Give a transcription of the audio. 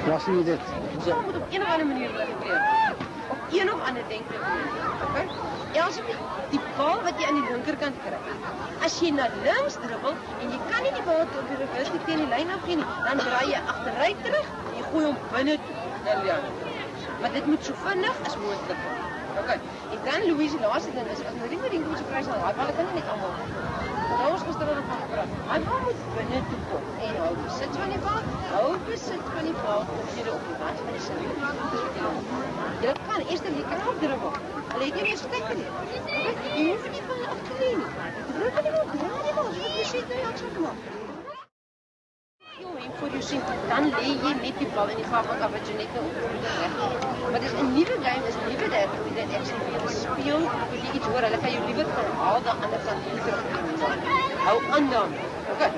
Waar zie je dit? Zo moet op een of andere manier worden gebeur. Op een of ander denkbeeld. Okay? Elsie, die bal wat jy aan die linkerkant kry. As jy na links dribbel en jy kan nie die bal op die reverse teen die lyn afgee nie, dan draai jy agteruit terug en jy gooi hom binne toe. Maar dit moet so vinnig as moontlik wees. Okay. En dan Louise, die laaste ding is, as nou nie meer die koers prys aan, daai bal kan nie net almal. Nou ons gister al van gepraat. Hy bal moet binne toe kom en hou besit van die bal, hou besit van die bal of jy op die rand van die sin. Jy kan eers die kan opdribbel. Hulle het nie meer steek nie. Jy hoef nie van af te lê nie. Druk die bal, jy sit nou aan so gemaak. En voor jou sien, dan lê jy net die bal in die vak af wat jy net op die voet reg. Maar dis 'n nuwe game, is 'n nuwe ding wat ek sien weer speel, wat jy iets hoor, hulle gaan jou liewer verhaal dan anders dan terug. Hou aan dan. Okay.